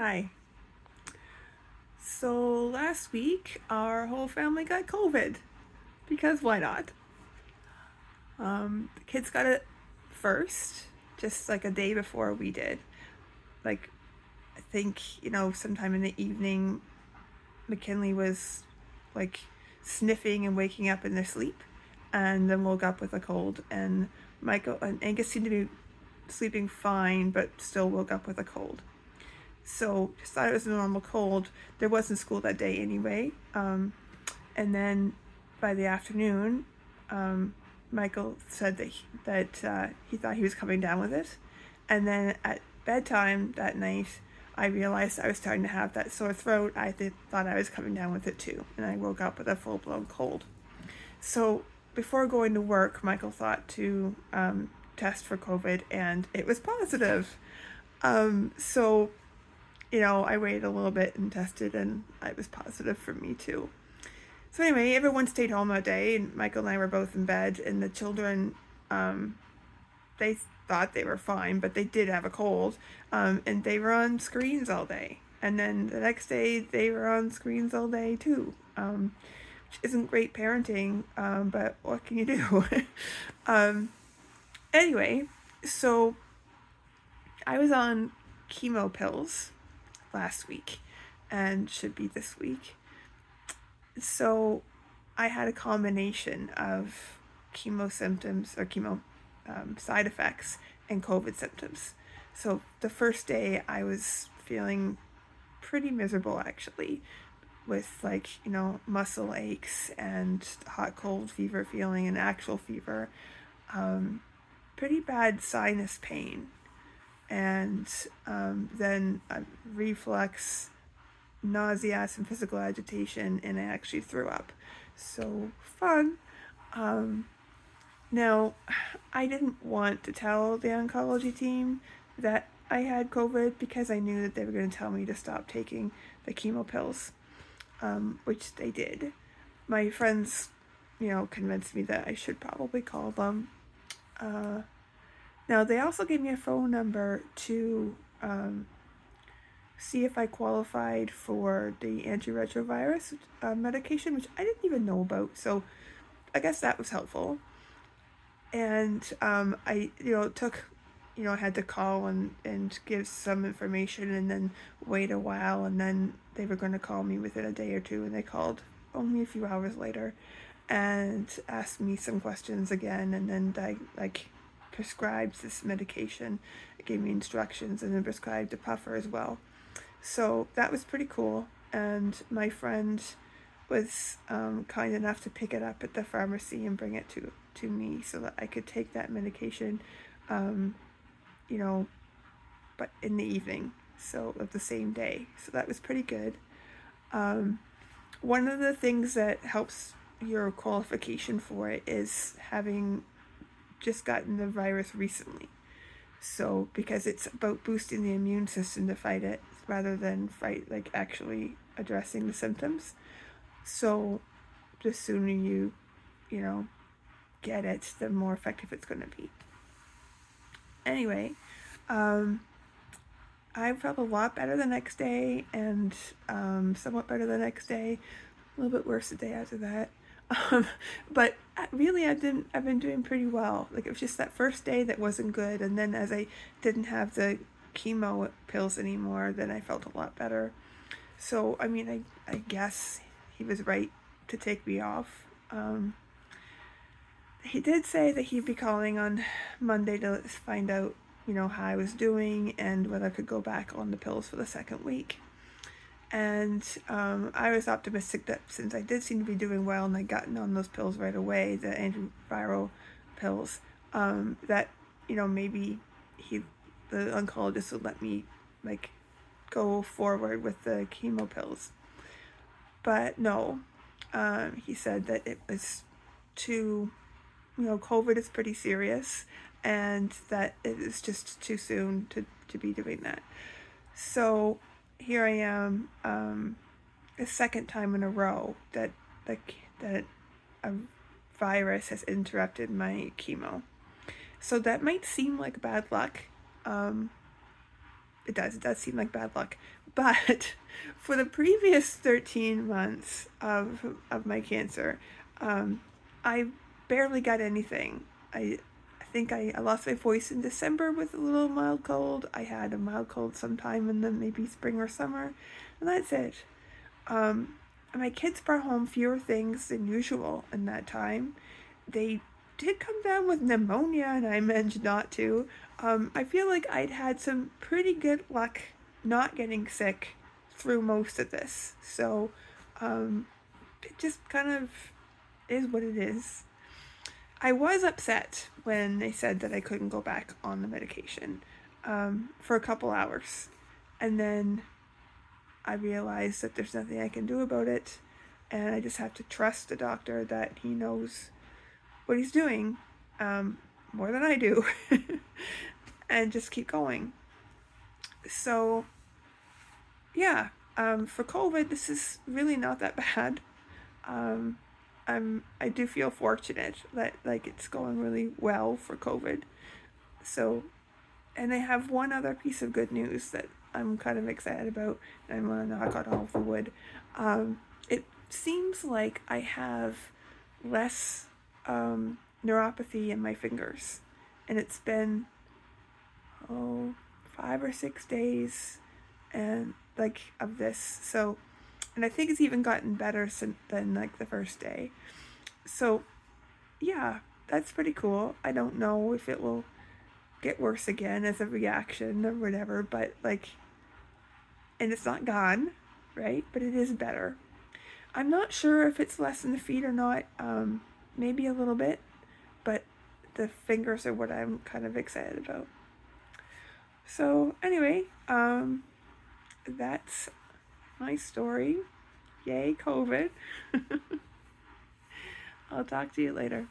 Hi. So last week, our whole family got COVID because why not? The kids got it first, just like a day before we did. Like, I think, sometime in the evening, McKinley was like sniffing and waking up in their sleep and then woke up with a cold. And Michael and Angus seemed to be sleeping fine, but still woke up with a cold. So just thought it was a normal cold. There wasn't school that day anyway. And then by the afternoon, Michael said he thought he was coming down with it. And then at bedtime that night, I realized I was starting to have that sore throat. Thought I was coming down with it too. And I woke up with a full-blown cold. So before going to work, Michael thought to test for COVID, and it was positive. So I waited a little bit and tested, and it was positive for me too. So anyway, everyone stayed home that day, and Michael and I were both in bed, and the children, they thought they were fine, but they did have a cold, and they were on screens all day. And then the next day, they were on screens all day too, which isn't great parenting, but what can you do? Anyway, so I was on chemo pills last week and should be this week. So I had a combination of chemo symptoms or chemo side effects and COVID symptoms. So the first day I was feeling pretty miserable actually, with muscle aches and hot cold fever feeling and actual fever, pretty bad sinus pain, and then reflux, nausea, some physical agitation, and I actually threw up. So fun. Now, I didn't want to tell the oncology team that I had COVID because I knew that they were going to tell me to stop taking the chemo pills, which they did. My friends, convinced me that I should probably call them. Now, they also gave me a phone number to see if I qualified for the antiretrovirus medication, which I didn't even know about. So I guess that was helpful. And I had to call and give some information and then wait a while, and then they were going to call me within a day or two, and they called only a few hours later and asked me some questions again, and then I prescribed this medication. It gave me instructions and then prescribed a puffer as well. So that was pretty cool, and my friend was kind enough to pick it up at the pharmacy and bring it to me so that I could take that medication, but in the evening, so of the same day. So that was pretty good. One of the things that helps your qualification for it is having just gotten the virus recently. So because it's about boosting the immune system to fight it rather than actually addressing the symptoms. So the sooner you get it, the more effective it's going to be. Anyway, I felt a lot better the next day, and somewhat better the next day, a little bit worse the day after that. But really, I've been doing pretty well. Like, it was just that first day that wasn't good, and then as I didn't have the chemo pills anymore, then I felt a lot better. So I mean, I guess he was right to take me off. He did say that he'd be calling on Monday to find out, how I was doing and whether I could go back on the pills for the second week. And I was optimistic that since I did seem to be doing well and I'd gotten on those pills right away, the antiviral pills, that maybe the oncologist would let me go forward with the chemo pills. But no, he said that it was too, COVID is pretty serious, and that it is just too soon to be doing that. So here I am, the second time in a row that a virus has interrupted my chemo. So that might seem like bad luck. It does seem like bad luck. But for the previous 13 months of my cancer, I barely got anything. I think I lost my voice in December with a little mild cold. I had a mild cold sometime in the maybe spring or summer, and that's it. Um, my kids brought home fewer things than usual in that time. They did come down with pneumonia, and I managed not to. I feel like I'd had some pretty good luck not getting sick through most of this. So it just kind of is what it is. I was upset when they said that I couldn't go back on the medication for a couple hours. And then I realized that there's nothing I can do about it. And I just have to trust the doctor that he knows what he's doing more than I do. And just keep going. So, yeah, for COVID, this is really not that bad. I do feel fortunate that like it's going really well for COVID. So, and I have one other piece of good news that I'm kind of excited about, and I'm gonna knock on all of the wood. It seems like I have less neuropathy in my fingers, and it's been 5 or 6 days, and like of this. So, and I think it's even gotten better than like the first day. So, yeah, that's pretty cool. I don't know if it will get worse again as a reaction or whatever, but like, and it's not gone, right? But it is better. I'm not sure if it's less in the feet or not. Maybe a little bit, but the fingers are what I'm kind of excited about. So anyway, that's my story. Yay, COVID. I'll talk to you later.